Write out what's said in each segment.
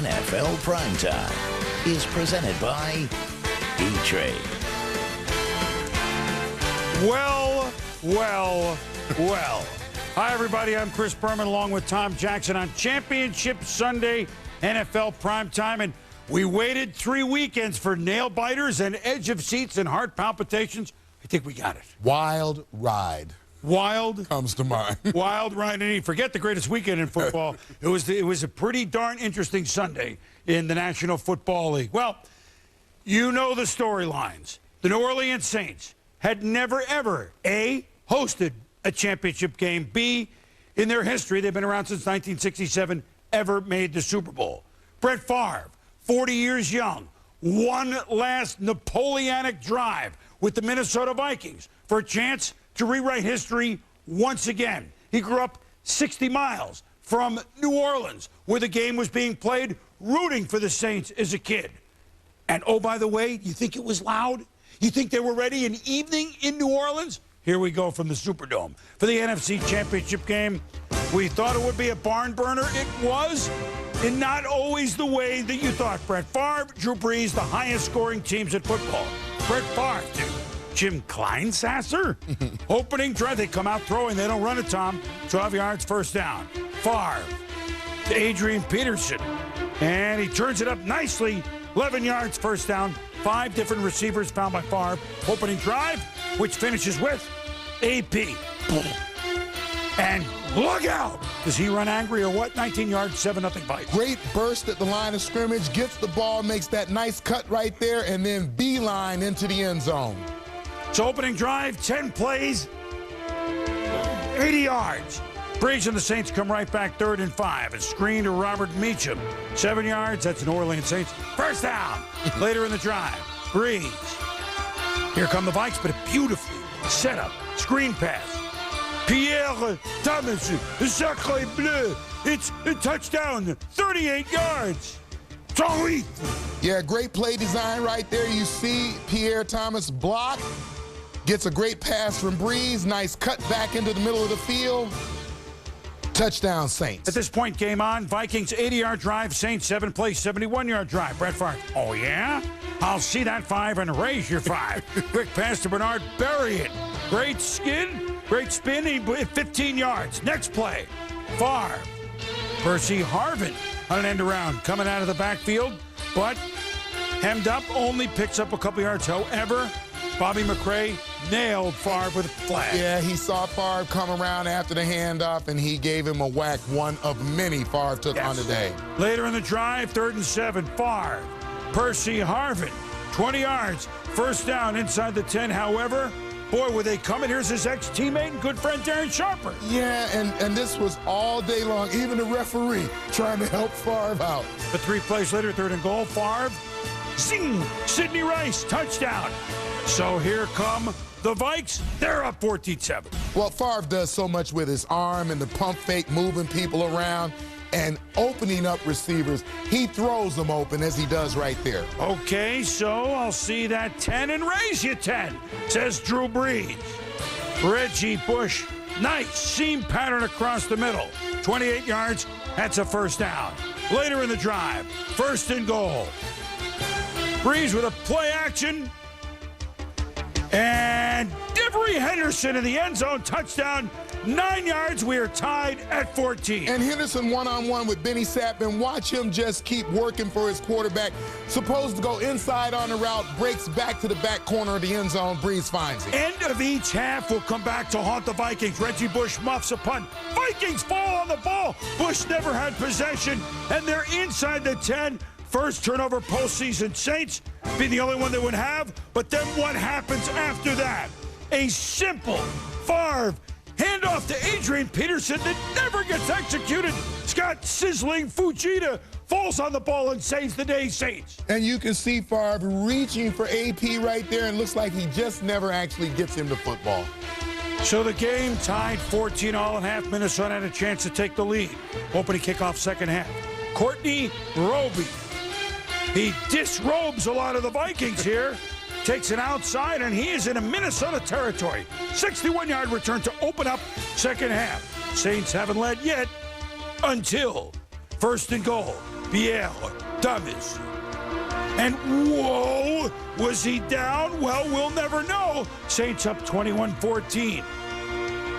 NFL Primetime is presented by E-Trade. Well. Hi, everybody. I'm Chris Berman along with Tom Jackson on Championship Sunday NFL Primetime. And we waited 3 weekends for nail biters and edge of seats and heart palpitations. I think we got it. Wild ride. Wild comes to mind. Wild ride. And forget the greatest weekend in football. It was a pretty darn interesting Sunday in the National Football League. Well, you know the storylines. The New Orleans Saints had never, ever, A, hosted a championship game, B, in their history, they've been around since 1967, ever made the Super Bowl. Brett Favre, 40 years young, one last Napoleonic drive with the Minnesota Vikings for a chance to rewrite history once again. He grew up 60 miles from New Orleans, where the game was being played, rooting for the Saints as a kid. And, oh, by the way, you think it was loud? You think they were ready an evening in New Orleans? Here we go from the Superdome. For the NFC Championship Game, we thought it would be a barn burner. It was, and not always the way that you thought. Brett Favre, Drew Brees, the highest scoring teams at football. Brett Favre to Jim Kleinsasser. Opening drive, they come out throwing. They don't run it, Tom. 12 yards, first down. Favre to Adrian Peterson. And he turns it up nicely. 11 yards, first down. 5 different receivers found by Favre. Opening drive, which finishes with AP. And look out! Does he run angry or what? 19 yards, 7-0 fight. Great burst at the line of scrimmage, gets the ball, makes that nice cut right there, and then beeline into the end zone. So opening drive, 10 plays, 80 yards. Brees and the Saints come right back, 3rd and 5. A screen to Robert Meacham. 7 yards, that's New Orleans Saints. First down. Later in the drive, Brees. Here come the Vikes, but a beautifully set up screen pass. Pierre Thomas, Sacre Bleu. It's a touchdown, 38 yards. Sweet. Yeah, great play design right there. You see Pierre Thomas block, gets a great pass from Brees. Nice cut back into the middle of the field. Touchdown, Saints. At this point, game on. Vikings 80-yard drive. Saints 7 plays, 71-yard drive. Brett Favre. Oh, yeah? I'll see that 5 and raise your 5. Quick pass to Bernard. Bury it. Great skin. Great spin. He 15 yards. Next play. Favre. Percy Harvin on an end around. Coming out of the backfield, but hemmed up. Only picks up a couple yards. However, Bobby McCray nailed Favre with a flag. Yeah, he saw Favre come around after the handoff, and he gave him a whack, one of many Favre took on the day. Later in the drive, 3rd and 7, Favre. Percy Harvin, 20 yards, first down inside the 10. However, boy, were they coming. Here's his ex-teammate and good friend, Darren Sharper. Yeah, and this was all day long, even the referee trying to help Favre out. But 3 plays later, 3rd and goal, Favre. Zing! Sidney Rice, touchdown. So here come the Vikes. They're up 14-7. Well, Favre does so much with his arm and the pump fake, moving people around and opening up receivers. He throws them open as he does right there. Okay, so I'll see that 10 and raise you 10, says Drew Brees. Reggie Bush, nice seam pattern across the middle. 28 yards, that's a first down. Later in the drive, 1st and goal. Brees with a play action. And Devery Henderson in the end zone, touchdown, 9 yards. We are tied at 14. And Henderson one-on-one with Benny Sapp, and watch him just keep working for his quarterback. Supposed to go inside on the route, breaks back to the back corner of the end zone. Brees finds it. End of each half will come back to haunt the Vikings. Reggie Bush muffs a punt. Vikings fall on the ball. Bush never had possession, and they're inside the 10. First turnover postseason. Saints be the only one that would have, but then what happens after that? A simple Favre handoff to Adrian Peterson that never gets executed. Scott Sizzling Fujita falls on the ball and saves the day, Saints. And you can see Favre reaching for AP right there, and looks like he just never actually gets him the football. So the game tied 14 all at half. Minnesota had a chance to take the lead. Opening kickoff, second half. Courtney Roby. He disrobes a lot of the Vikings here. Takes it outside, and he is in a Minnesota territory. 61-yard return to open up second half. Saints haven't led yet until 1st and goal. Biel, Dummies. And whoa, was he down? Well, we'll never know. Saints up 21-14.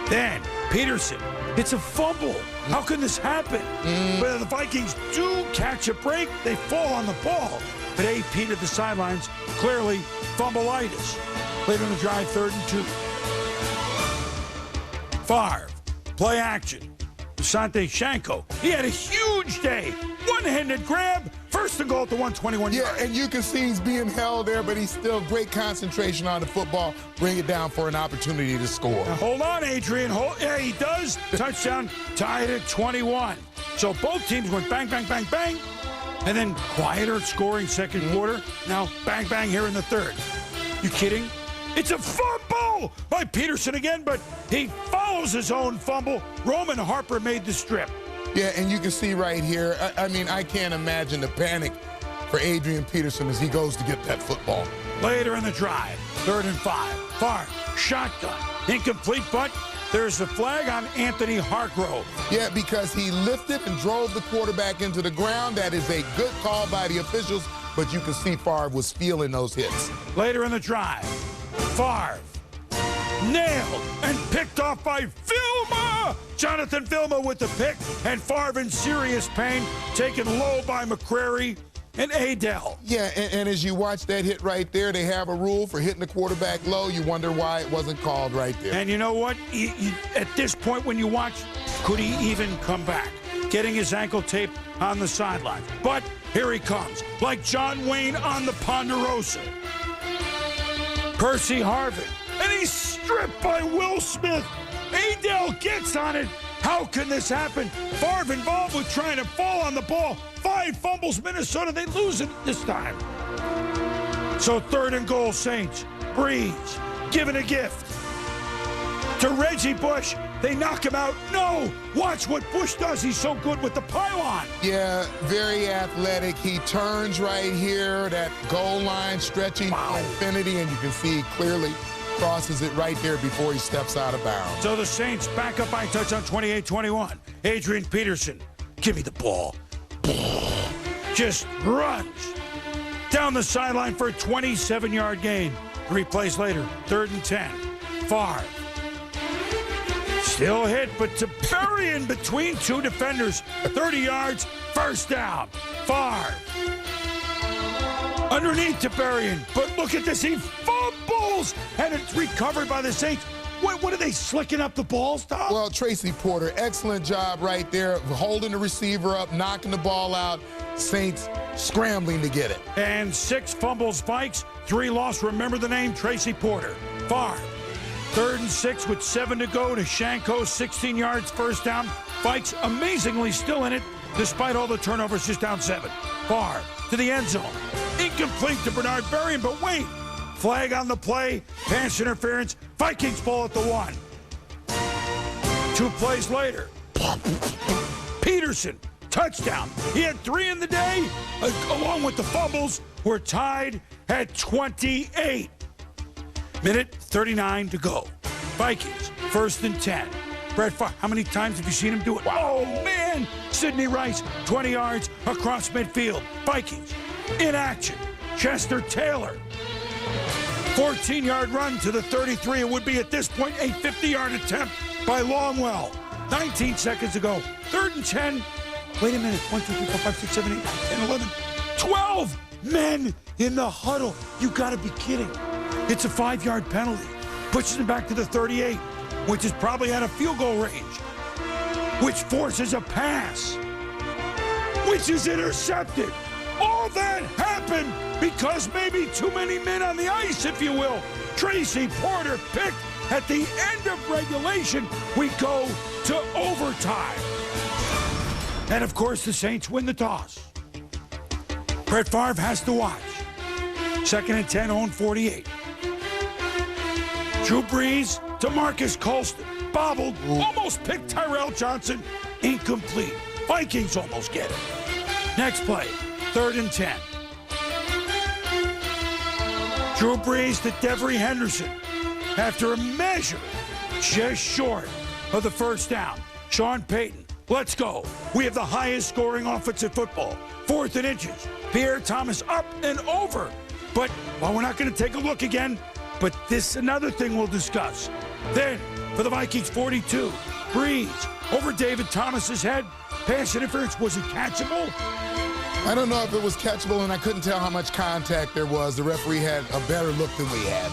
Then Peterson hits a fumble. How can this happen? But the Vikings do catch a break. They fall on the ball. But AP to the sidelines, clearly fumbleitis. Later in the drive, 3rd and 2. Favre, play action. Asante Shanko, he had a huge day. One-handed grab, 1st and goal at the 121 yard. Yeah, and you can see he's being held there, but he's still great concentration on the football. Bring it down for an opportunity to score. Now, hold on, Adrian. Yeah, he does. Touchdown, tied at 21. So both teams went bang, bang, bang, bang. And then quieter scoring second quarter. Now bang, bang here in the 3rd. You kidding? It's a fumble by Peterson again, but he follows his own fumble. Roman Harper made the strip. Yeah, and you can see right here, I mean, I can't imagine the panic for Adrian Peterson as he goes to get that football. Later in the drive, 3rd and 5. Favre, shotgun, incomplete, but there's a flag on Anthony Hargrove. Yeah, because he lifted and drove the quarterback into the ground. That is a good call by the officials, but you can see Favre was feeling those hits. Later in the drive, Favre nailed and picked off by Vilma. Jonathan Vilma with the pick, and Favre in serious pain, taken low by McCrary and Adele. Yeah, and as you watch that hit right there, they have a rule for hitting the quarterback low. You wonder why it wasn't called right there. And you know what? At this point when you watch, could he even come back? Getting his ankle taped on the sideline. But here he comes, like John Wayne on the Ponderosa. Percy Harvin, and he's stripped by Will Smith. Adele gets on it. How can this happen? Favre involved with trying to fall on the ball. 5 fumbles, Minnesota. They lose it this time. So 3rd and goal, Saints. Brees, given a gift to Reggie Bush. They knock him out. No! Watch what Bush does. He's so good with the pylon. Yeah, very athletic. He turns right here, that goal line stretching to infinity, and you can see he clearly crosses it right there before he steps out of bounds. So the Saints back up by touchdown 28-21. Adrian Peterson, give me the ball. Just runs down the sideline for a 27-yard gain. 3 plays later, 3rd and 10. Favre. Still hit, but to bury in between 2 defenders. 30 yards, 1st down. Favre. Underneath to Berrien, but look at this. He fumbles, and it's recovered by the Saints. What are they slicking up the balls, Tom? Well, Tracy Porter, excellent job right there, holding the receiver up, knocking the ball out. Saints scrambling to get it. And 6 fumbles, Vikes, 3 lost. Remember the name, Tracy Porter. Favre. 3rd and 6 with 7 to go to Shanko, 16 yards, 1st down. Vikes amazingly still in it, despite all the turnovers, just down 7. Favre to the end zone. Incomplete to Bernard Berrien, but wait. Flag on the play, pass interference, Vikings ball at the 1. 2 plays later, Peterson, touchdown. He had 3 in the day, along with the fumbles. We're tied at 28. Minute 39 to go. Vikings, 1st and 10. Brett Favre, how many times have you seen him do it? Oh, man! Sidney Rice, 20 yards across midfield. Vikings, in action. Chester Taylor, 14-yard run to the 33. It would be, at this point, a 50-yard attempt by Longwell. 19 seconds ago. 3rd and 10. Wait a minute. 1, 2, 3, 4, 5, 6, 7, 8, 9, 10, 11. 12 men in the huddle. You got to be kidding. It's a 5-yard penalty. Pushes him back to the 38, which is probably out of field goal range, which forces a pass, which is intercepted. All that happened because maybe too many men on the ice, if you will. Tracy Porter picked at the end of regulation. We go to overtime. And, of course, the Saints win the toss. Brett Favre has to watch. 2nd and 10, own 48. Drew Brees to Marcus Colston. Bobbled, almost picked Tyrell Johnson. Incomplete. Vikings almost get it. Next play, 3rd and 10. Drew Brees to Devery Henderson. After a measure just short of the 1st down. Sean Payton Let's go. We have the highest scoring offense in football. 4th and inches. Pierre Thomas up and over. But, well, we're not going to take a look again. But this another thing we'll discuss. Then, for the Vikings, 42. Brees over David Thomas's head. Pass interference. Was it catchable? I don't know if it was catchable, and I couldn't tell how much contact there was. The referee had a better look than we had.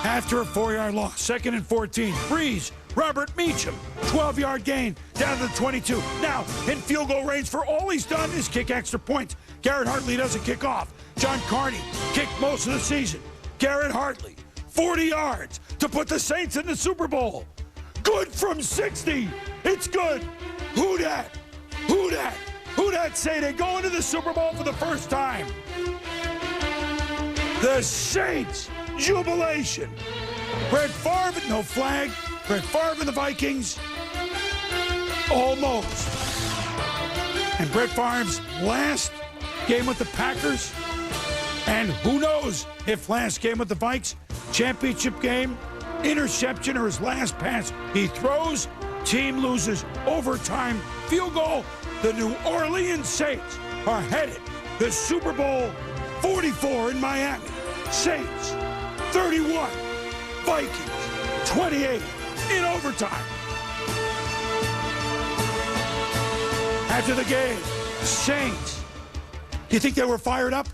After a 4-yard loss, 2nd and 14. Brees, Robert Meacham, 12-yard gain down to the 22. Now in field goal range for all he's done is kick extra points. Garrett Hartley doesn't kick off. John Carney kicked most of the season. Garrett Hartley, 40 yards to put the Saints in the Super Bowl. Good from 60. It's good. Who dat? Who dat? Who dat say they go into the Super Bowl for the first time? The Saints. Jubilation. Brett Favre, no flag. Brett Favre and the Vikings, almost. And Brett Favre's last game with the Packers, and who knows if last game with the Vikes, championship game, interception or his last pass he throws, team loses, overtime, field goal. The New Orleans Saints are headed to Super Bowl 44 in Miami. Saints 31, Vikings 28 in overtime. After the game, Saints, do you think they were fired up?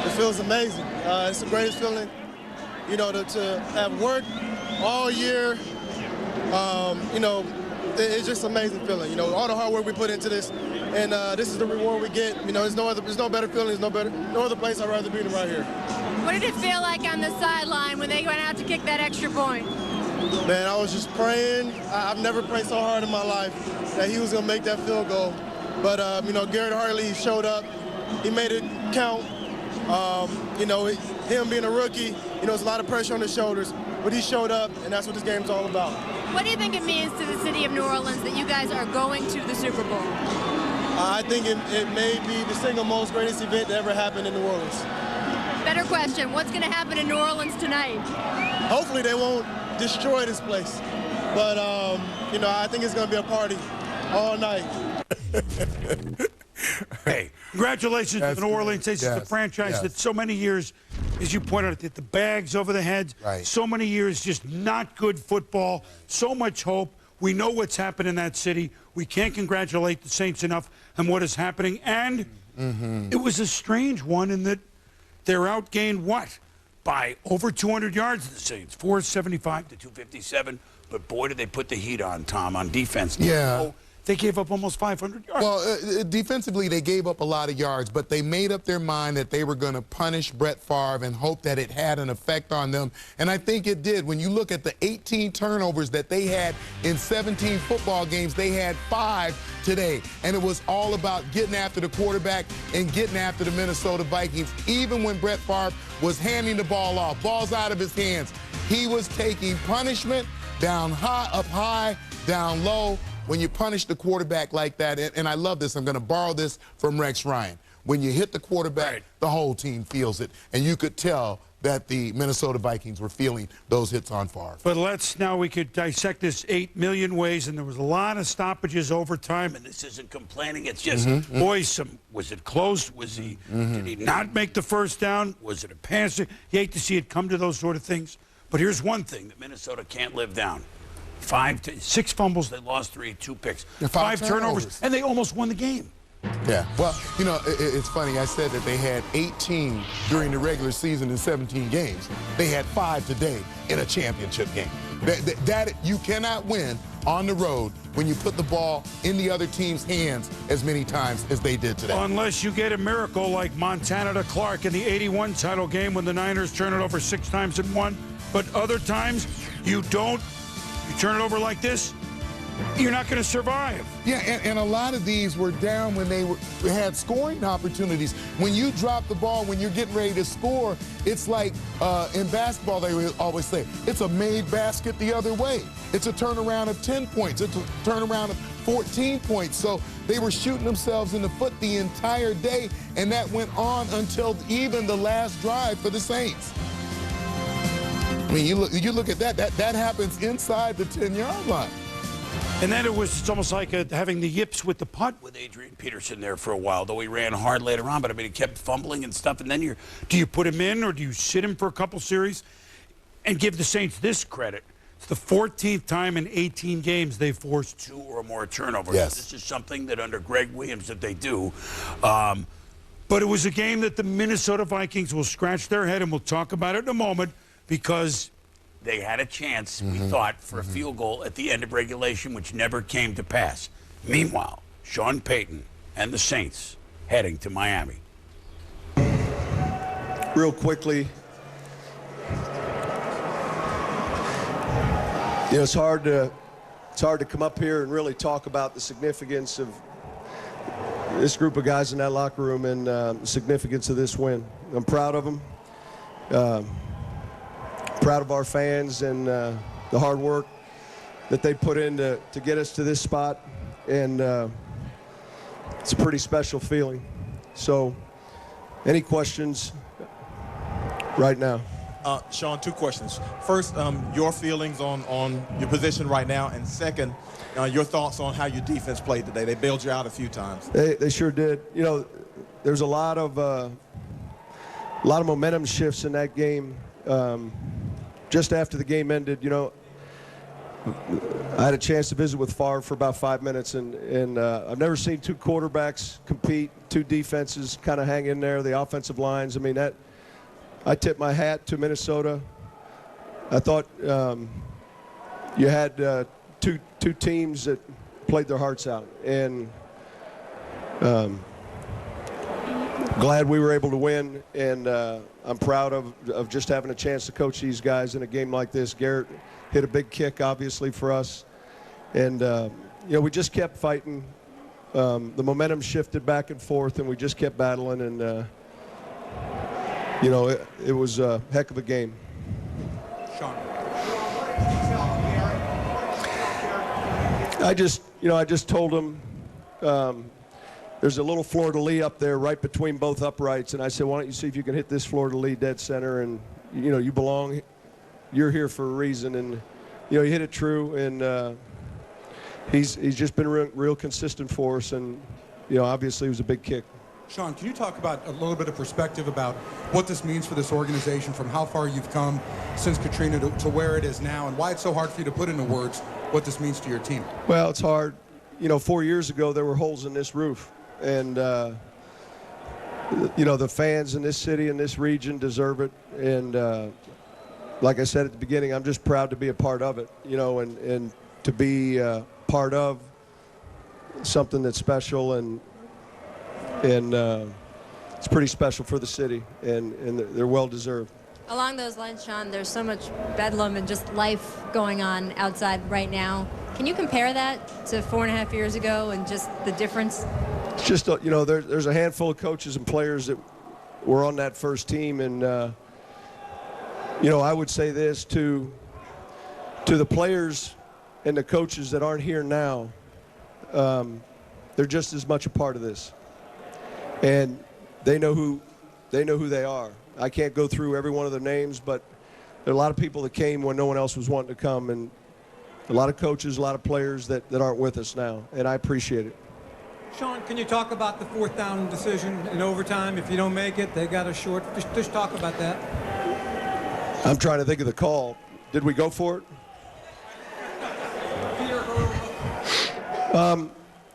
It feels amazing. It's the greatest feeling, you know, to have worked all year. You know, it's just an amazing feeling. You know, all the hard work we put into this, and this is the reward we get. You know, there's no better feeling, no other place I'd rather be than right here. What did it feel like on the sideline when they went out to kick that extra point? Man, I was just praying. I've never prayed so hard in my life that he was gonna make that field goal. But you know, Garrett Hartley showed up. He made it count. You know, him being a rookie, you know, it's a lot of pressure on his shoulders, but he showed up, and that's what this game's all about. What do you think it means to the city of New Orleans that you guys are going to the Super Bowl? I think it may be the single most greatest event that ever happened in New Orleans. Better question, what's going to happen in New Orleans tonight? Hopefully they won't destroy this place, but you know, I think it's going to be a party all night. Hey, congratulations to the New Orleans Saints. It's the franchise that so many years, as you pointed out, the bags over the heads. Right. So many years, just not good football. So much hope. We know what's happened in that city. We can't congratulate the Saints enough on what is happening. And it was a strange one in that they're outgained what? By over 200 yards, the Saints. 475 to 257. But boy, did they put the heat on, Tom, on defense. Yeah. They gave up almost 500 yards. Well, defensively, they gave up a lot of yards, but they made up their mind that they were going to punish Brett Favre and hope that it had an effect on them. And I think it did. When you look at the 18 turnovers that they had in 17 football games, they had 5 today. And it was all about getting after the quarterback and getting after the Minnesota Vikings. Even when Brett Favre was handing the ball off, balls out of his hands, he was taking punishment down high, up high, down low. When you punish the quarterback like that, and I love this, I'm going to borrow this from Rex Ryan. When you hit the quarterback, the whole team feels it. And you could tell that the Minnesota Vikings were feeling those hits on Favre. But we could dissect this 8 million ways, and there was a lot of stoppages over time, and this isn't complaining. It's just, was it close? Was he, did he not make the first down? Was it a pass? You hate to see it come to those sort of things. But here's one thing that Minnesota can't live down. 6 fumbles, they lost 3, 2 picks. 5 turnovers, and they almost won the game. Yeah, well, you know, it's funny. I said that they had 18 during the regular season in 17 games. They had 5 today in a championship game. That you cannot win on the road when you put the ball in the other team's hands as many times as they did today. Unless you get a miracle like Montana to Clark in the 81 title game when the Niners turn it over 6 times and won. But other times, you don't. You turn it over like this, you're not going to survive. Yeah, and a lot of these were down when they had scoring opportunities. When you drop the ball, when you're getting ready to score, it's like in basketball they always say, it's a made basket the other way. It's a turnaround of 10 points. It's a turnaround of 14 points. So they were shooting themselves in the foot the entire day, and that went on until even the last drive for the Saints. I mean, you look at that happens inside the 10-yard line. And then it's almost like having the yips with the punt with Adrian Peterson there for a while, though he ran hard later on. But, I mean, he kept fumbling and stuff. And then do you put him in or do you sit him for a couple series? And give the Saints this credit. It's the 14th time in 18 games they forced 2 or more turnovers. Yes. This is something that under Greg Williams that they do. But it was a game that the Minnesota Vikings will scratch their head, and we'll talk about it in a moment, because they had a chance, we thought, for a field goal at the end of regulation, which never came to pass. Meanwhile, Sean Payton and the Saints heading to Miami. Real quickly, you know, it's hard to come up here and really talk about the significance of this group of guys in that locker room and the significance of this win. I'm proud of them. Proud of our fans and the hard work that they put in to get us to this spot, and it's a pretty special feeling. So, any questions right now? Sean, 2 questions. First, your feelings on your position right now, and second, your thoughts on how your defense played today. They bailed you out a few times. They sure did. You know, there's a lot of momentum shifts in that game. Just after the game ended, you know, I had a chance to visit with Favre for about 5 minutes, and I've never seen 2 quarterbacks compete, 2 defenses kind of hang in there, the offensive lines. I mean, I tip my hat to Minnesota. I thought you had two teams that played their hearts out, and glad we were able to win, and I'm proud of just having a chance to coach these guys in a game like this. Garrett hit a big kick, obviously, for us, and you know, we just kept fighting. The momentum shifted back and forth, and we just kept battling, and you know, it was a heck of a game. Sean. I just told him there's a little fleur-de-lis up there right between both uprights, and I said, why don't you see if you can hit this fleur-de-lis dead center, and you know, you belong, you're here for a reason. And you know, he hit it true, and he's just been real consistent for us, and you know, obviously it was a big kick. Sean, can you talk about a little bit of perspective about what this means for this organization, from how far you've come since Katrina to where it is now, and why it's so hard for you to put into words what this means to your team? Well, it's hard. You know, 4 years ago there were holes in this roof, and you know, the fans in this city and this region deserve it. And like I said at the beginning, I'm just proud to be a part of it. You know, and to be part of something that's special, and it's pretty special for the city, and they're well deserved. Along those lines, Sean, there's so much bedlam and just life going on outside right now. Can you compare that to 4.5 years ago and just the difference? It's just, you know, there's a handful of coaches and players that were on that first team, and you know, I would say this to the players and the coaches that aren't here now, they're just as much a part of this, and they know who they are. I can't go through every one of their names, but there are a lot of people that came when no one else was wanting to come, and a lot of coaches, a lot of players that aren't with us now, and I appreciate it. Sean, can you talk about the 4th down decision in overtime? If you don't make it, they got a short. Just talk about that. I'm trying to think of the call. Did we go for it?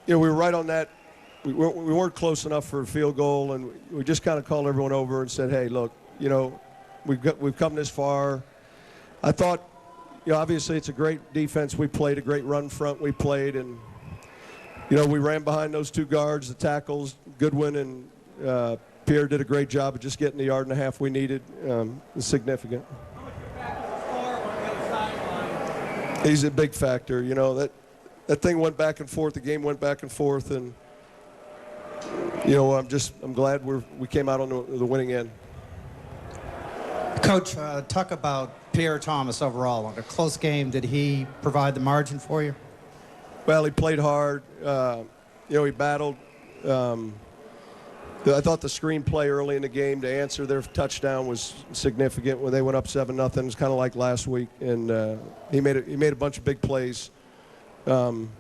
You know, we were right on that. We weren't close enough for a field goal, and we just kind of called everyone over and said, hey, look, you know, we've come this far. I thought, you know, obviously it's a great defense we played, a great run front we played, and, you know, we ran behind those 2 guards, the tackles. Goodwin and Pierre did a great job of just getting the 1.5 yards we needed. It's significant. He's a big factor. You know, that thing went back and forth. The game went back and forth, and you know, I'm glad we came out on the winning end. Coach, talk about Pierre Thomas overall. On a close game, did he provide the margin for you? Well, he played hard. He battled. I thought the screenplay early in the game to answer their touchdown was significant when they went up 7-0. It's kind of like last week, and he made a bunch of big plays. And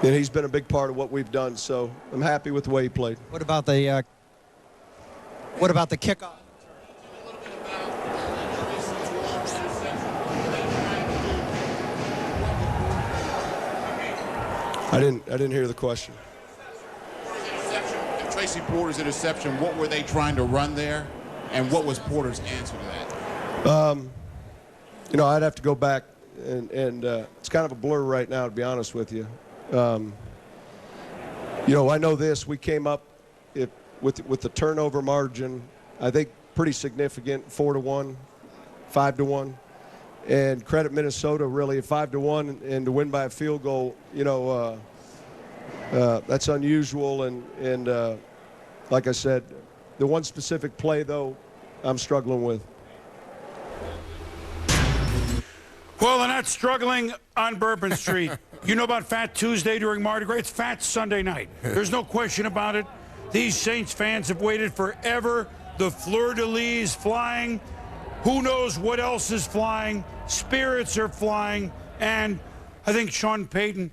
he's been a big part of what we've done. So I'm happy with the way he played. What about the kickoff? I didn't hear the question. Tracy Porter's interception, what were they trying to run there, and what was Porter's answer to that? I'd have to go back, and it's kind of a blur right now, to be honest with you. I know this. We came up with the turnover margin, I think pretty significant, 4-1, 5-1. And credit Minnesota, really, 5-1, and to win by a field goal, that's unusual. And like I said, the one specific play, though, I'm struggling with. Well, they're not struggling on Bourbon Street. You know about Fat Tuesday during Mardi Gras? It's Fat Sunday night. There's no question about it. These Saints fans have waited forever. The fleur-de-lis flying. Who knows what else is flying? Spirits are flying. And I think Sean Payton,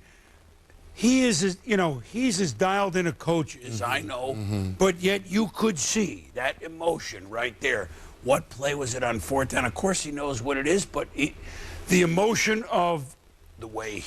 he's as dialed in a coach as I know. But yet you could see that emotion right there. What play was it on 4th down? Of course he knows what it is, but the emotion of the way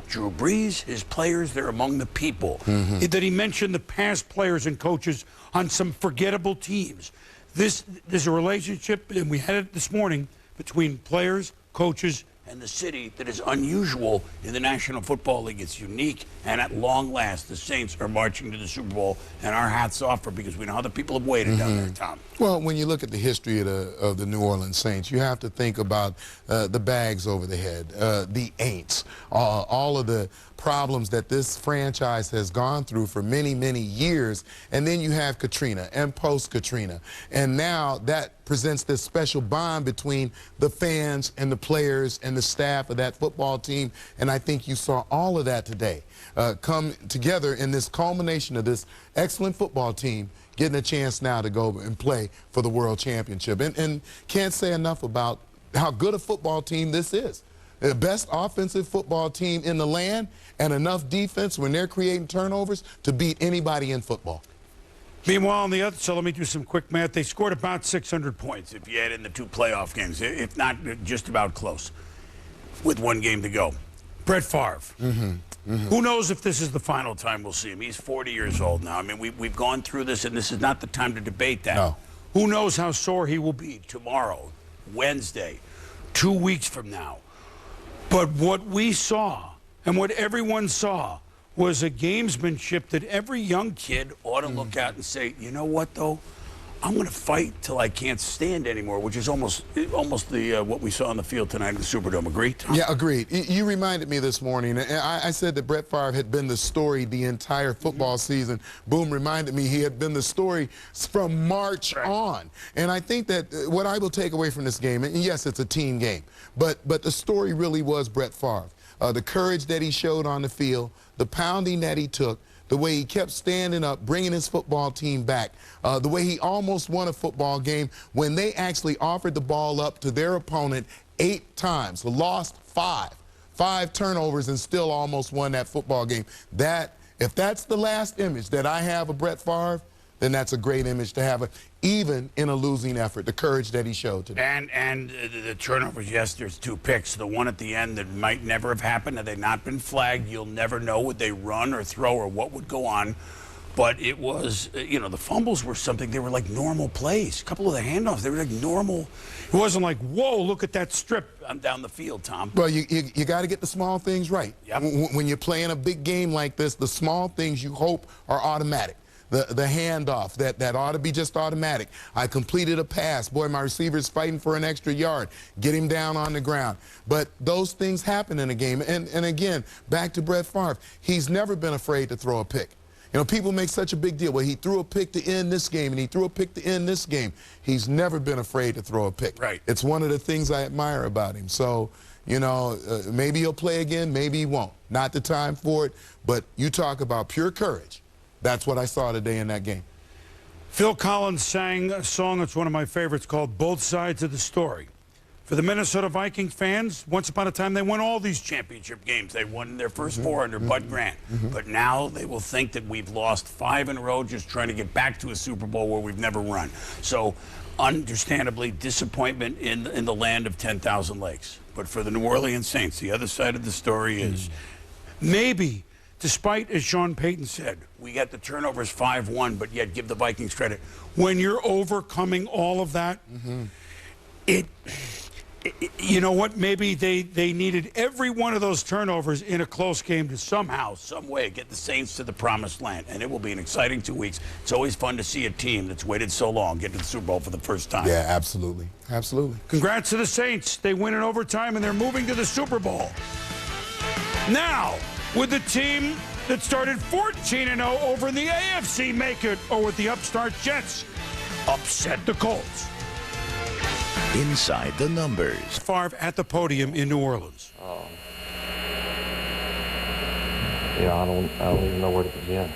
Drew Brees, his players, they're among the people. That he mentioned the past players and coaches on some forgettable teams. There's a relationship, and we had it this morning, between players, coaches, and the city that is unusual in the National Football League. It's unique, and at long last, the Saints are marching to the Super Bowl, and our hats off for because we know how the people have waited down there, Tom. Well, when you look at the history of the New Orleans Saints, you have to think about the bags over the head, the ain'ts, all of the problems that this franchise has gone through for many, many years. And then you have Katrina and post-Katrina. And now that presents this special bond between the fans and the players and the staff of that football team. And I think you saw all of that today come together in this culmination of this excellent football team getting a chance now to go and play for the World Championship. And can't say enough about how good a football team this is. The best offensive football team in the land, and enough defense when they're creating turnovers to beat anybody in football. Meanwhile, on the other side, let me do some quick math. They scored about 600 points if you add in the 2 playoff games, if not just about close, with 1 game to go. Brett Favre. Who knows if this is the final time we'll see him? He's 40 years old now. I mean, we've gone through this, and this is not the time to debate that. No. Who knows how sore he will be tomorrow, Wednesday, 2 weeks from now. But what we saw and what everyone saw was a gamesmanship that every young kid ought to look at and say, you know what, though? I'm going to fight till I can't stand anymore, which is almost what we saw on the field tonight in the Superdome. Agreed, Tom? Yeah, agreed. You reminded me this morning, and I said that Brett Favre had been the story the entire football season. Boom reminded me he had been the story from March on. And I think that what I will take away from this game, and yes, it's a team game, but the story really was Brett Favre. The courage that he showed on the field, the pounding that he took, the way he kept standing up, bringing his football team back, the way he almost won a football game when they actually offered the ball up to their opponent 8 times, lost 5 turnovers, and still almost won that football game. If that's the last image that I have of Brett Favre, then that's a great image to have, even in a losing effort, the courage that he showed today. And the turnovers, yes, there's 2 picks. The one at the end that might never have happened, had they not been flagged, you'll never know would they run or throw or what would go on. But it was, the fumbles were something, they were like normal plays. A couple of the handoffs, they were like normal. It wasn't like, whoa, look at that strip down the field, Tom. Well, you got to get the small things right. Yep. When you're playing a big game like this, the small things you hope are automatic. The handoff, that ought to be just automatic. I completed a pass. Boy, my receiver's fighting for an extra yard. Get him down on the ground. But those things happen in a game. And again, back to Brett Favre, he's never been afraid to throw a pick. People make such a big deal. Well, he threw a pick to end this game, and he threw a pick to end this game. He's never been afraid to throw a pick. Right. It's one of the things I admire about him. So, You know, maybe he'll play again, maybe he won't. Not the time for it, but you talk about pure courage. That's what I saw today in that game. Phil Collins sang a song that's one of my favorites called Both Sides of the Story. For the Minnesota Vikings fans, once upon a time they won all these championship games. They won their first 4 under Bud Grant. But now they will think that we've lost 5 in a row just trying to get back to a Super Bowl where we've never run. So, understandably, disappointment in the land of 10,000 lakes. But for the New Orleans Saints, the other side of the story is maybe, despite, as Sean Payton said, we got the turnovers 5-1, but yet give the Vikings credit. When you're overcoming all of that, you know what? Maybe they needed every one of those turnovers in a close game to somehow, some way, get the Saints to the promised land. And it will be an exciting 2 weeks. It's always fun to see a team that's waited so long get to the Super Bowl for the first time. Yeah, absolutely. Absolutely. Congrats to the Saints. They win in overtime, and they're moving to the Super Bowl. Now, with the team that started 14-0 over in the AFC, make it, or with the upstart Jets, upset the Colts. Inside the numbers. Favre at the podium in New Orleans. Yeah, I don't even know where to begin.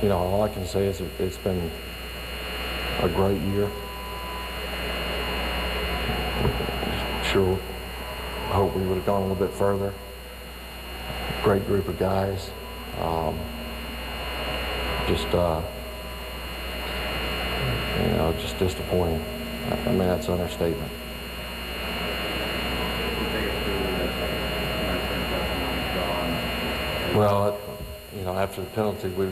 You know, all I can say is it's been a great year. Sure, hope we would have gone a little bit further. Great group of guys. You know, just disappointing. I mean, that's an understatement. Well, you know, after the penalty, we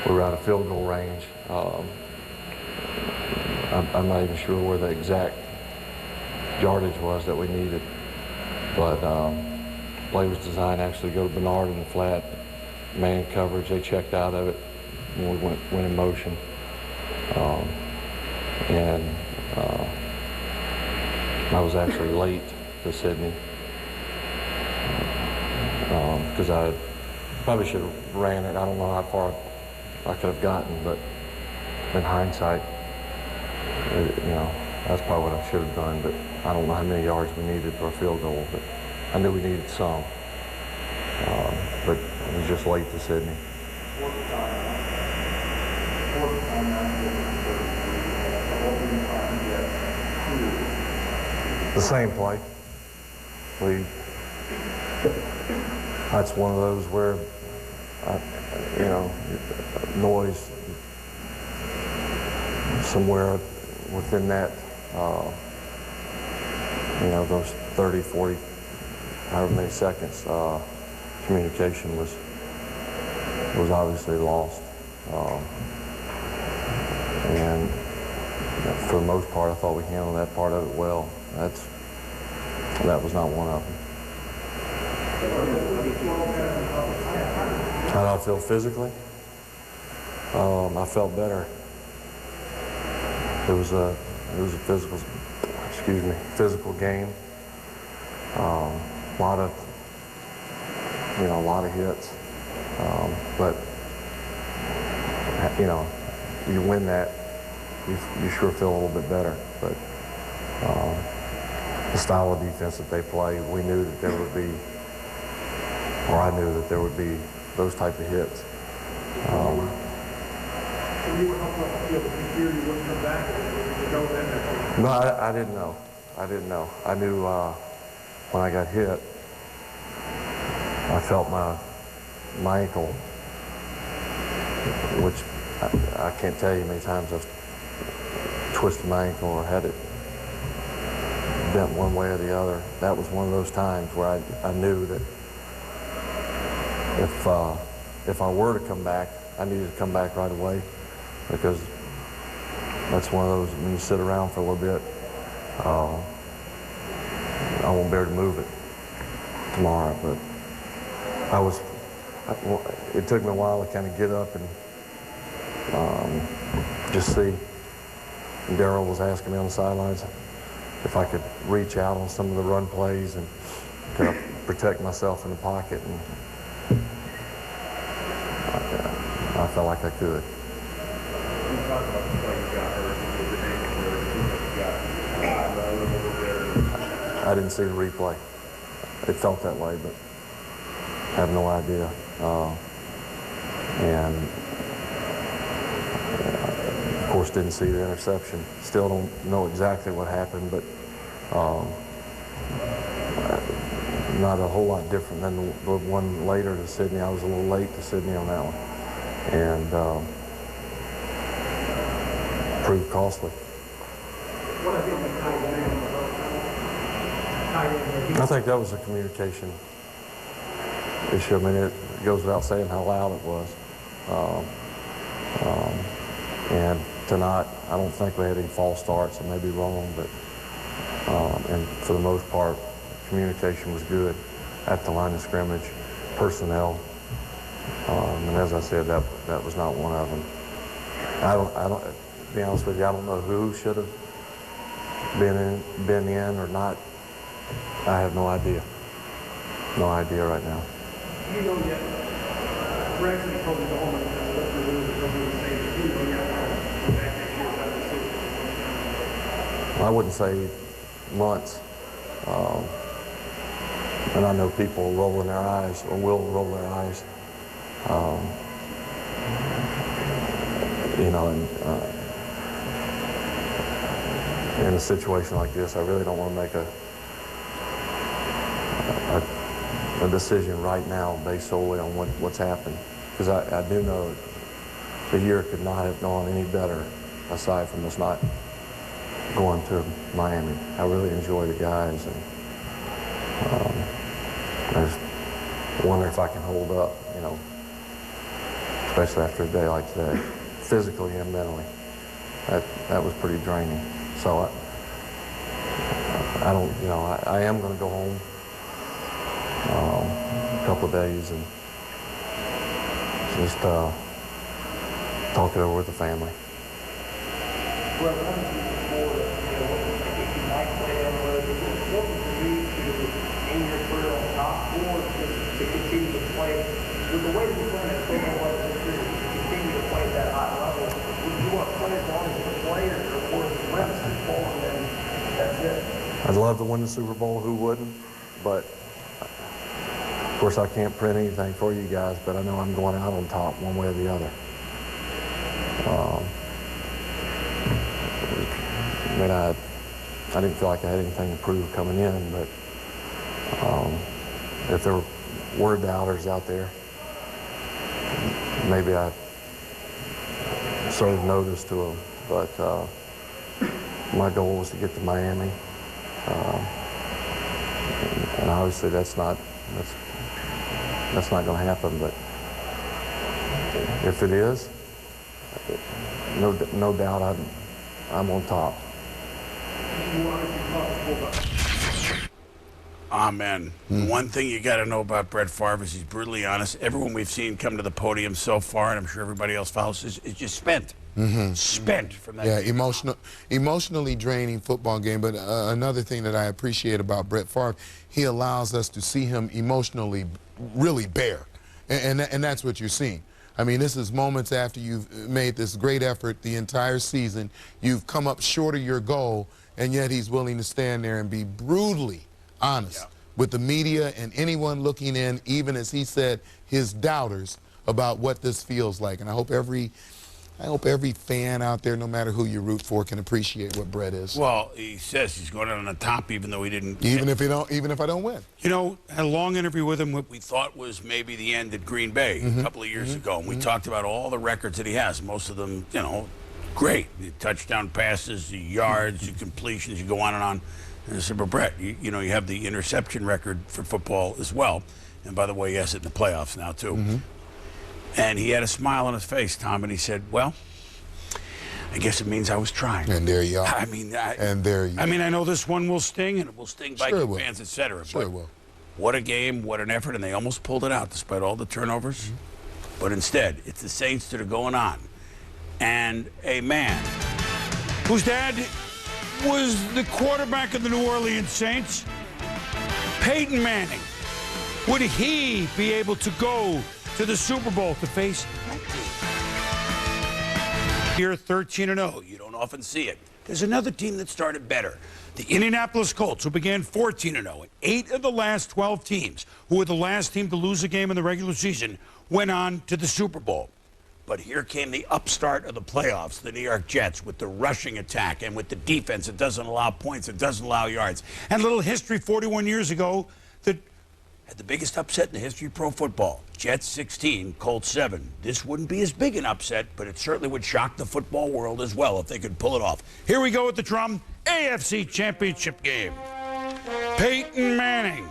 were out of field goal range. I'm not even sure where the exact yardage was that we needed, but play was designed actually to go to Bernard in the flat. Man coverage, they checked out of it when we went in motion. I was actually late to Sydney because I probably should have ran it. I don't know how far I could have gotten, but in hindsight, you know, that's probably what I should have done, but I don't know how many yards we needed for a field goal, but I knew we needed some. But it was just late to Sydney. The same play. That's one of those where, you know, noise somewhere within that, you know, those 30, 40, however many seconds, communication was obviously lost. And for the most part, I thought we handled that part of it well. That was not one of them. How did I feel physically? I felt better. It was a physical game. A lot of hits. But you know, you win that, you sure feel a little bit better. But the style of defense that they play, we knew that there would be, or I knew that there would be those type of hits. No, I didn't know. I knew when I got hit, I felt my ankle, which I can't tell you how many times I've twisted my ankle or had it bent one way or the other. That was one of those times where I knew that if I were to come back, I needed to come back right away, because that's one of those, when you sit around for a little bit, I won't be able to move it tomorrow. But it took me a while to kind of get up and just see. Darryl was asking me on the sidelines if I could reach out on some of the run plays and kind of protect myself in the pocket, and I felt like I could. I didn't see the replay. It felt that way, but I have no idea. And of course, didn't see the interception. Still don't know exactly what happened, but not a whole lot different than the one later to Sydney. I was a little late to Sydney on that one, and proved costly. I think that was a communication issue. I mean, it goes without saying how loud it was. And tonight, I don't think we had any false starts. I may be wrong, but and for the most part, communication was good at the line of scrimmage, personnel, and as I said, that was not one of them. I don't. To be honest with you, I don't know who should have been in or not. I have no idea. No idea right now. You know yet? Brett Favre told me to home and let the rules go do the same. You know yet? Back next year about the Super Bowl. I wouldn't say months. And I know people rolling their eyes or will roll their eyes. You know, in a situation like this, I really don't want to make a decision right now based solely on what's happened. Because I do know the year could not have gone any better aside from us not going to Miami. I really enjoy the guys, and I just wonder if I can hold up, you know, especially after a day like today, physically and mentally. That was pretty draining. So I don't, you know, I am going to go home a couple of days and just talk it over with the family. To continue to play with the way we're playing at football, to continue to play at that high level. Would you want to play as long as you can play, or win the Super Bowl and then that's it? I'd love to win the Super Bowl. Who wouldn't? But of course, I can't print anything for you guys. But I know I'm going out on top, one way or the other. I mean, I didn't feel like I had anything to prove coming in, but if there were doubters out there, maybe I served notice to them. But my goal was to get to Miami, and obviously that's not going to happen. But if it is, no doubt I'm on top. Amen. One thing you got to know about Brett Favre is he's brutally honest. Everyone we've seen come to the podium so far, and I'm sure everybody else follows, is just spent. Spent from that. Yeah, emotionally draining football game. But another thing that I appreciate about Brett Favre, he allows us to see him emotionally really bare. And that's what you're seeing. I mean, this is moments after you've made this great effort the entire season. You've come up short of your goal, and yet he's willing to stand there and be brutally honest with the media and anyone looking in, even as he said, his doubters about what this feels like. And I hope every fan out there, no matter who you root for, can appreciate what Brett is. Well, he says he's going out on the top, even though he didn't. Even if I don't win. You know, had a long interview with him, what we thought was maybe the end at Green Bay a couple of years ago, and we talked about all the records that he has. Most of them, you know, great. The touchdown passes, the yards, the completions, you go on and on. And I said, but Brett, you know, you have the interception record for football as well. And by the way, he has it in the playoffs now, too. And he had a smile on his face, Tom, and he said, well, I guess it means I was trying. And there you are. I mean, I mean, I know this one will sting, and it will sting Viking fans, etc. Sure it will. What a game, what an effort, and they almost pulled it out despite all the turnovers. But instead, it's the Saints that are going on. And a man whose dad was the quarterback of the New Orleans Saints, Peyton Manning. Would he be able to go to the Super Bowl to face that team? Here, 13-0. You don't often see it. There's another team that started better. The Indianapolis Colts, who began 14-0, and 8 of the last 12 teams, who were the last team to lose a game in the regular season, went on to the Super Bowl. But here came the upstart of the playoffs, the New York Jets, with the rushing attack and with the defense that doesn't allow points, it doesn't allow yards. And a little history 41 years ago that had the biggest upset in the history of pro football. Jets 16, Colts 7. This wouldn't be as big an upset, but it certainly would shock the football world as well if they could pull it off. Here we go with the drum. AFC Championship Game. Peyton Manning.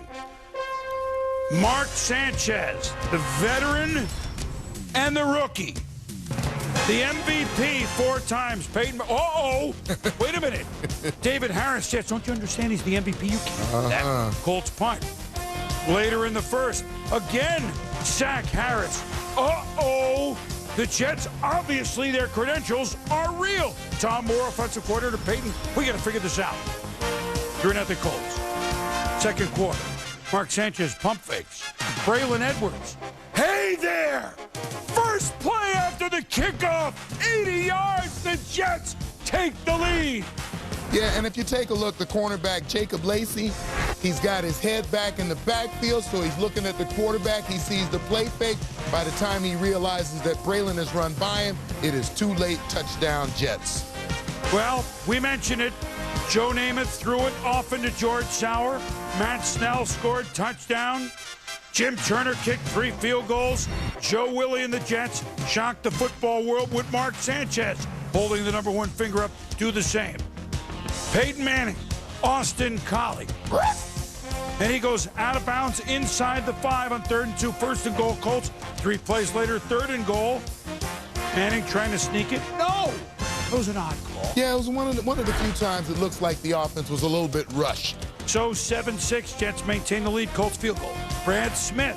Mark Sanchez, the veteran and the rookie. The MVP 4 times. Peyton. Wait a minute. David Harris, Jets. Don't you understand? He's the MVP. You can't do that. Colts punt. Later in the first, again, Zach Harris. The Jets, obviously their credentials are real. Tom Moore, offensive coordinator, Peyton. We got to figure this out. 3-0 Colts. Second quarter. Mark Sanchez pump fakes. Braylon Edwards. Hey there! First play after the kickoff. 80 yards. The Jets take the lead. Yeah, and if you take a look, the cornerback, Jacob Lacey, he's got his head back in the backfield, so he's looking at the quarterback. He sees the play fake. By the time he realizes that Braylon has run by him, it is too late. Touchdown, Jets. Well, we mentioned it. Joe Namath threw it off into George Sauer. Matt Snell scored touchdown. Jim Turner kicked 3 field goals. Joe Willie and the Jets shocked the football world with Mark Sanchez holding the number 1 finger up. Do the same. Peyton Manning, Austin Collie. And he goes out of bounds inside the 5 on 3rd and 2. 1st and goal, Colts. 3 plays later, 3rd and goal. Manning trying to sneak it. No! It was an odd call. Yeah, it was one of the few times it looks like the offense was a little bit rushed. So 7-6, Jets maintain the lead. Colts field goal. Brad Smith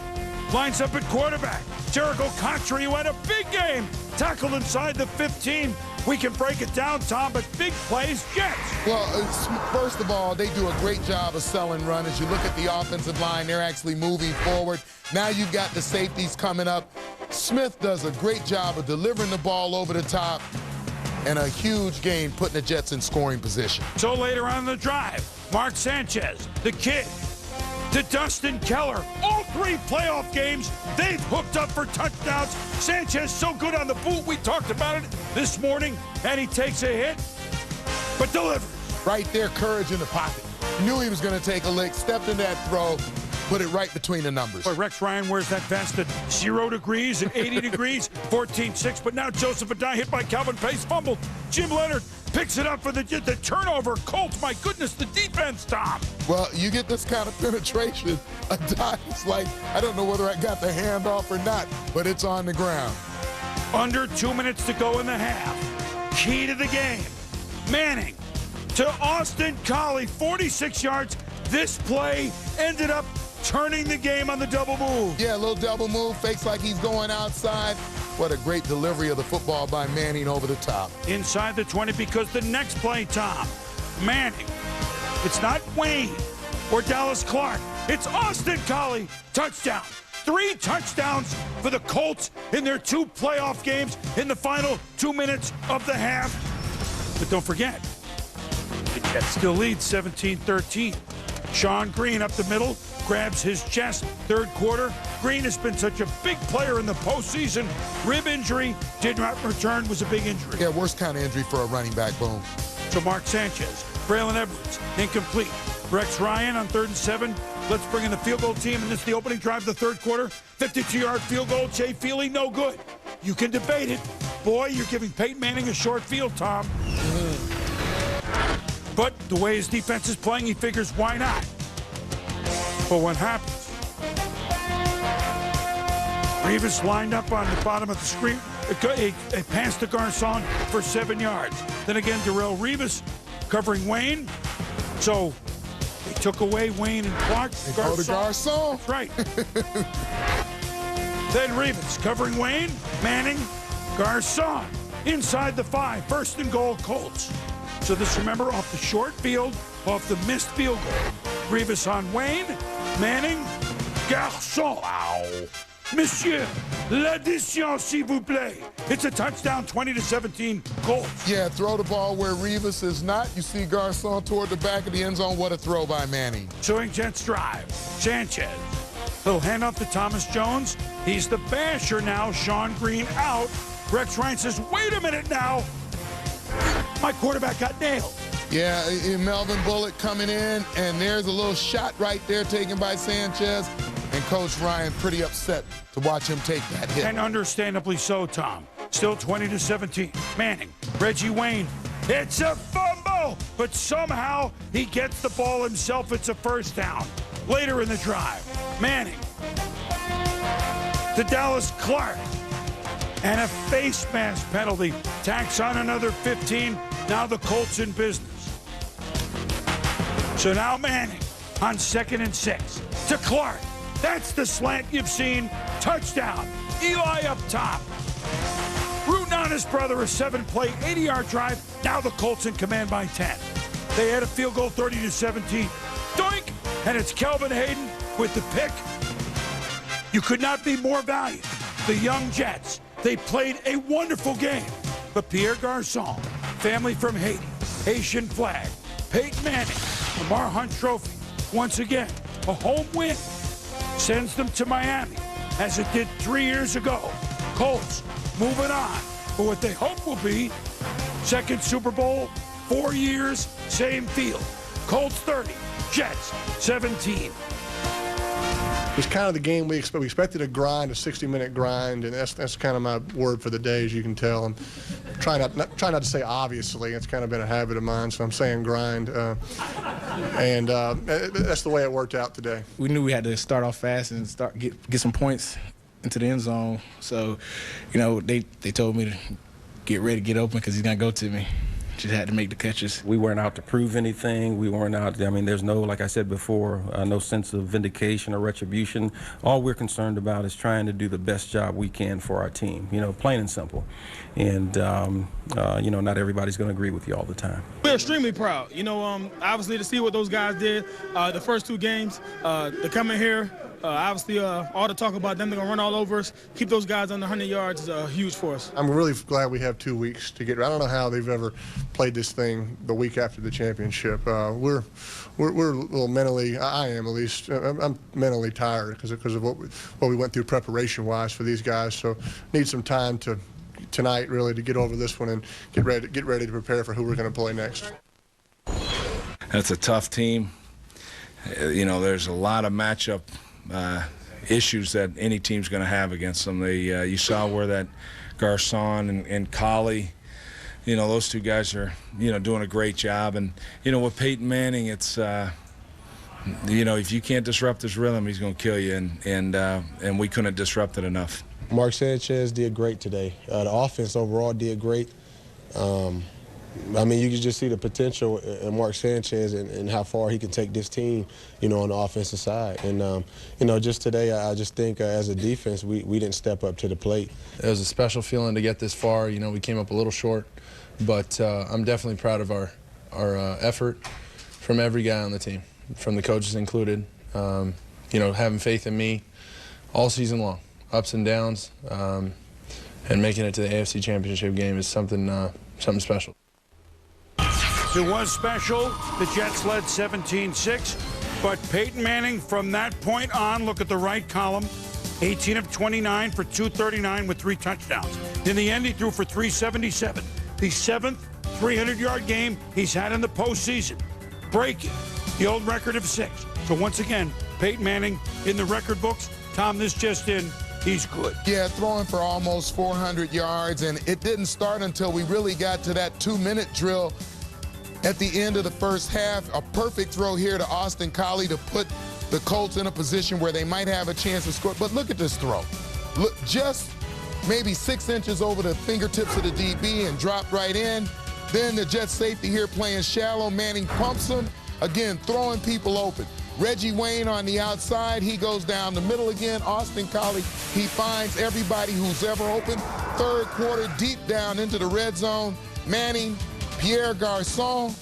lines up at quarterback. Jericho Contry, who had a big game, tackled inside the 15. We can break it down, Tom, but big plays, Jets. Well, first of all, they do a great job of selling run. As you look at the offensive line, they're actually moving forward. Now you've got the safeties coming up. Smith does a great job of delivering the ball over the top, and a huge gain putting the Jets in scoring position. So later on in the drive, Mark Sanchez, the kid, to Dustin Keller. All 3 playoff games, they've hooked up for touchdowns. Sanchez so good on the boot. We talked about it this morning, and he takes a hit, but delivers. Right there, courage in the pocket. Knew he was going to take a lick, stepped in that throw, put it right between the numbers. Boy, Rex Ryan wears that vest at 0 degrees and 80 degrees, 14-6, but now Joseph Adai hit by Calvin Pace, fumbled. Jim Leonard picks it up for the turnover. Colts, my goodness, the defense, Tom. Well, you get this kind of penetration. Adai's like, I don't know whether I got the handoff or not, but it's on the ground. Under 2 minutes to go in the half. Key to the game. Manning to Austin Collie, 46 yards. This play ended up turning the game on the double move. Yeah, a little double move, fakes like he's going outside. What a great delivery of the football by Manning over the top. Inside the 20, because the next play, Tom, Manning. It's not Wayne or Dallas Clark. It's Austin Collie. Touchdown. 3 touchdowns for the Colts in their 2 playoff games in the final 2 minutes of the half. But don't forget, the Jets still lead 17-13. Sean Green up the middle, grabs his chest. 3rd quarter, Green has been such a big player in the postseason. Rib injury, did not return, was a big injury. Yeah, worst kind of injury for a running back, boom. So Mark Sanchez, Braylon Edwards, incomplete. Rex Ryan on 3rd and 7. Let's bring in the field goal team, and this is the opening drive of the 3rd quarter. 52-yard field goal, Jay Feely, no good. You can debate it. Boy, you're giving Peyton Manning a short field, Tom. But the way his defense is playing, he figures, why not? But what happens? Revis lined up on the bottom of the screen. A pass to Garcon for 7 yards. Then again, Darrelle Revis covering Wayne. So they took away Wayne and Clark. Go to Garcon. That's right. Then Revis covering Wayne, Manning, Garcon. Inside the 5, 1st and goal, Colts. So this, remember, off the short field, off the missed field goal. Revis on Wayne, Manning, Garcon. Ow. Monsieur, l'addition, s'il vous plaît. It's a touchdown, 20-17 Colts. Yeah, throw the ball where Revis is not. You see Garcon toward the back of the end zone. What a throw by Manning. Showing Jets drive. Sanchez. Little handoff to Thomas Jones. He's the basher now. Sean Green out. Rex Ryan says, wait a minute now. My quarterback got nailed. Yeah, Melvin Bullock coming in, and there's a little shot right there taken by Sanchez. And Coach Ryan pretty upset to watch him take that hit. And understandably so, Tom. Still 20-17. Manning, Reggie Wayne. It's a fumble, but somehow he gets the ball himself. It's a first down. Later in the drive, Manning to Dallas Clark. And a face mask penalty. Tacks on another 15. Now the Colts in business. So now Manning on 2nd and 6 to Clark. That's the slant you've seen. Touchdown. Eli up top. Rooting on his brother, a 7-play, 80-yard drive. Now the Colts in command by 10. They had a field goal, 30-17. Doink! And it's Kelvin Hayden with the pick. You could not be more valiant. The young Jets, they played a wonderful game. But Pierre Garcon, family from Haiti, Haitian flag, Peyton Manning, Lamar Hunt Trophy, once again, a home win. Sends them to Miami, as it did 3 years ago. Colts moving on for what they hope will be second Super Bowl, 4 years, same field. Colts 30, Jets 17. It's kind of the game we expect. We expected a grind, a 60-minute grind, and that's kind of my word for the day, as you can tell. I'm trying not to say obviously. It's kind of been a habit of mine, so I'm saying grind. And that's the way it worked out today. We knew we had to start off fast and get some points into the end zone. So, you know, they told me to get ready to get open because he's going to go to me. Just had to make the catches. We weren't out to prove anything. We weren't out, I mean, there's no, like I said before, no sense of vindication or retribution. All we're concerned about is trying to do the best job we can for our team, you know, plain and simple. And, you know, not everybody's going to agree with you all the time. We're extremely proud. You know, obviously to see what those guys did the first 2 games, to come in here, obviously all the talk about them, they're going to run all over us. Keep those guys under 100 yards is huge for us. I'm really glad we have 2 weeks to get. I don't know how they've ever played this thing the week after the championship. We're a little mentally. I am at least. I'm mentally tired because of what we went through preparation-wise for these guys. So need some time tonight really to get over this one and get ready to prepare for who we're going to play next. That's a tough team. You know, there's a lot of matchup issues that any team's going to have against them. You saw where that Garcon and Colley, you know, those 2 guys are, you know, doing a great job. And, you know, with Peyton Manning, it's, you know, if you can't disrupt his rhythm, he's going to kill you. And we couldn't disrupt it enough. Mark Sanchez did great today. The offense overall did great. I mean, you can just see the potential in Mark Sanchez and how far he can take this team, you know, on the offensive side. And, you know, just today, I just think as a defense, we didn't step up to the plate. It was a special feeling to get this far. You know, we came up a little short, but I'm definitely proud of our effort from every guy on the team, from the coaches included. You know, having faith in me all season long, ups and downs, and making it to the AFC Championship Game is something special. It was special. The Jets led 17-6. But Peyton Manning, from that point on, look at the right column, 18 of 29 for 239 with 3 touchdowns. In the end, he threw for 377. The 7th 300-yard game he's had in the postseason, breaking the old record of 6. So once again, Peyton Manning in the record books. Tom, this just in. He's good. Yeah, throwing for almost 400 yards, and it didn't start until we really got to that 2-minute drill at the end of the first half. A perfect throw here to Austin Collie to put the Colts in a position where they might have a chance to score. But look at this throw. Look, just maybe 6 inches over the fingertips of the DB and dropped right in. Then the Jets safety here playing shallow. Manning pumps him. Again, throwing people open. Reggie Wayne on the outside. He goes down the middle again. Austin Collie, he finds everybody who's ever open. 3rd quarter, deep down into the red zone. Manning, Pierre Garcon,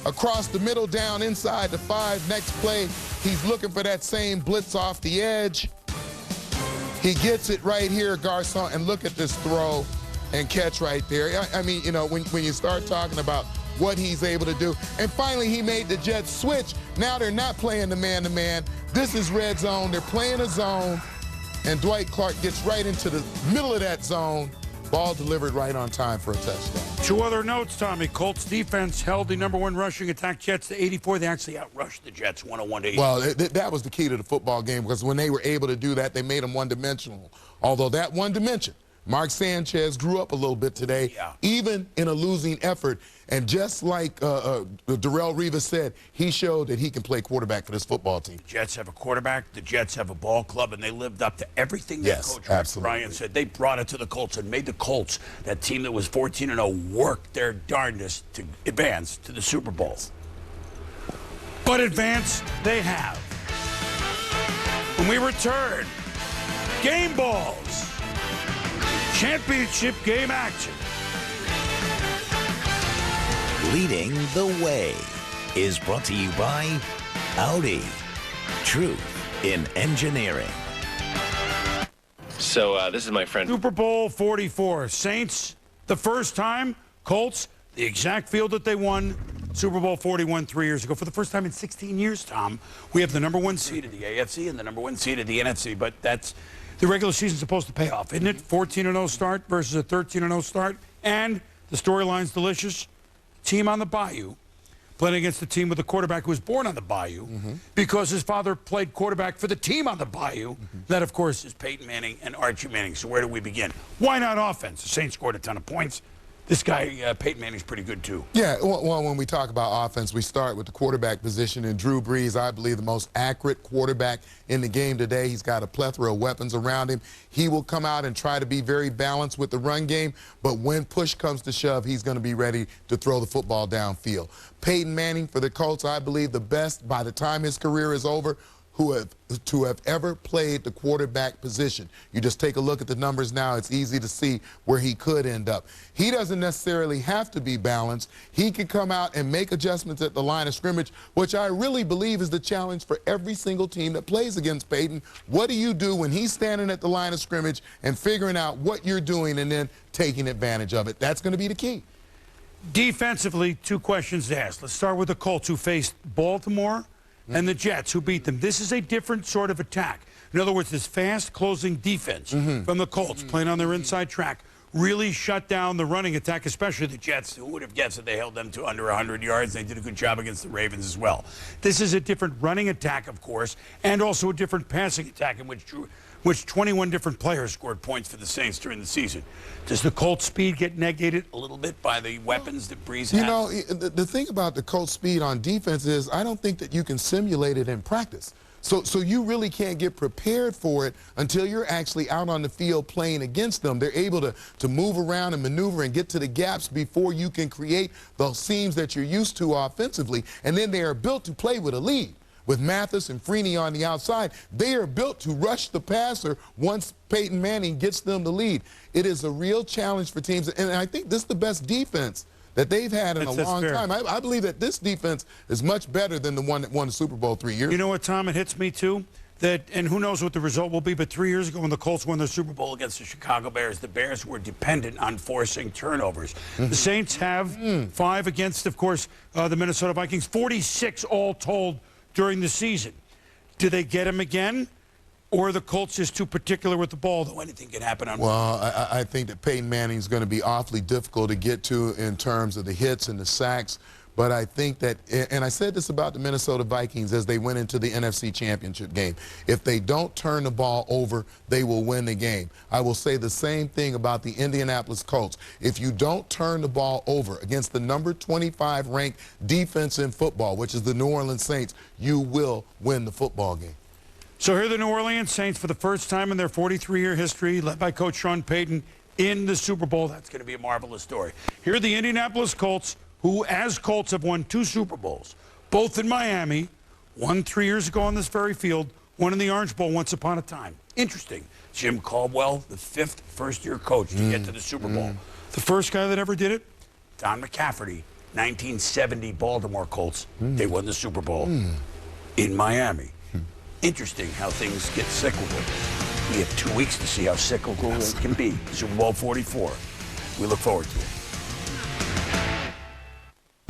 across the middle, down inside the 5. Next play, he's looking for that same blitz off the edge. He gets it right here, Garcon, and look at this throw and catch right there. I mean, you know, when you start talking about what he's able to do. And finally, he made the Jets switch. Now they're not playing the man-to-man. This is red zone. They're playing a zone, and Dwight Clark gets right into the middle of that zone. Ball delivered right on time for a touchdown. 2 other notes, Tommy. Colts defense held the #1 rushing attack Jets to 84. They actually outrushed the Jets 101 to 80. Well, that was the key to the football game, because when they were able to do that, they made them one-dimensional. Although that one dimension, Mark Sanchez grew up a little bit today, even in a losing effort. And just like Darrelle Revis said, he showed that he can play quarterback for this football team. The Jets have a quarterback, the Jets have a ball club, and they lived up to everything that Coach absolutely. Ryan said. They brought it to the Colts and made the Colts, that team that was 14-0, work their darndest to advance to the Super Bowl. But advance they have. When we return, game balls, championship game action. Leading the Way is brought to you by Audi. Truth in engineering. So this is my friend. Super Bowl 44. Saints, the first time. Colts, the exact field that they won. Super Bowl 41 3 years ago. For the first time in 16 years, Tom, we have the #1 seed of the AFC and the #1 seed of the NFC. But that's the regular season's supposed to pay off, isn't it? 14-0 start versus a 13-0 start. And the storyline's delicious. Team on the Bayou playing against the team with a quarterback who was born on the Bayou because his father played quarterback for the team on the Bayou. That, of course, is Peyton Manning and Archie Manning. So where do we begin? Why not offense? The Saints scored a ton of points. This guy, Peyton Manning's pretty good, too. Yeah, well, when we talk about offense, we start with the quarterback position. And Drew Brees, I believe, the most accurate quarterback in the game today. He's got a plethora of weapons around him. He will come out and try to be very balanced with the run game. But when push comes to shove, he's going to be ready to throw the football downfield. Peyton Manning for the Colts, I believe, the best by the time his career is over to have ever played the quarterback position. You just take a look at the numbers now. It's easy to see where he could end up. He doesn't necessarily have to be balanced. He can come out and make adjustments at the line of scrimmage, which I really believe is the challenge for every single team that plays against Peyton. What do you do when he's standing at the line of scrimmage and figuring out what you're doing and then taking advantage of it? That's going to be the key. Defensively, 2 questions to ask. Let's start with the Colts, who faced Baltimore and the Jets, who beat them. This is a different sort of attack. In other words, this fast closing defense from the Colts, playing on their inside track, really shut down the running attack, especially the Jets. Who would have guessed that they held them to under 100 yards? They did a good job against the Ravens as well. This is a different running attack, of course, and also a different passing attack in which 21 different players scored points for the Saints during the season. Does the Colts' speed get negated a little bit by the weapons that Brees has? You know, the thing about the Colts' speed on defense is I don't think that you can simulate it in practice. So you really can't get prepared for it until you're actually out on the field playing against them. They're able to move around and maneuver and get to the gaps before you can create those seams that you're used to offensively. And then they are built to play with a lead. With Mathis and Freeney on the outside, they are built to rush the passer once Peyton Manning gets them the lead. It is a real challenge for teams, and I think this is the best defense that they've had in a long time. I believe that this defense is much better than the one that won the Super Bowl 3 years ago. You know what, Tom? It hits me, too. And who knows what the result will be, but 3 years ago when the Colts won the Super Bowl against the Chicago Bears, the Bears were dependent on forcing turnovers. The Saints have 5 against, of course, the Minnesota Vikings, 46 all told during the season. Do they get him again? Or are the Colts just too particular with the ball, though anything can happen on? Well, I think that Peyton Manning is going to be awfully difficult to get to in terms of the hits and the sacks. But I think that, and I said this about the Minnesota Vikings as they went into the NFC Championship game, if they don't turn the ball over, they will win the game. I will say the same thing about the Indianapolis Colts. If you don't turn the ball over against the number 25 ranked defense in football, which is the New Orleans Saints, you will win the football game. So here are the New Orleans Saints for the first time in their 43-year history, led by Coach Sean Payton, in the Super Bowl. That's going to be a marvelous story. Here are the Indianapolis Colts, who, as Colts, have won 2 Super Bowls, both in Miami, one 3 years ago on this very field, one in the Orange Bowl once upon a time. Interesting. Jim Caldwell, the 5th first-year coach to get to the Super Bowl. The first guy that ever did it, Don McCafferty, 1970 Baltimore Colts. They won the Super Bowl in Miami. Interesting how things get cyclical. We have 2 weeks to see how cyclical it can be. Super Bowl 44. We look forward to it.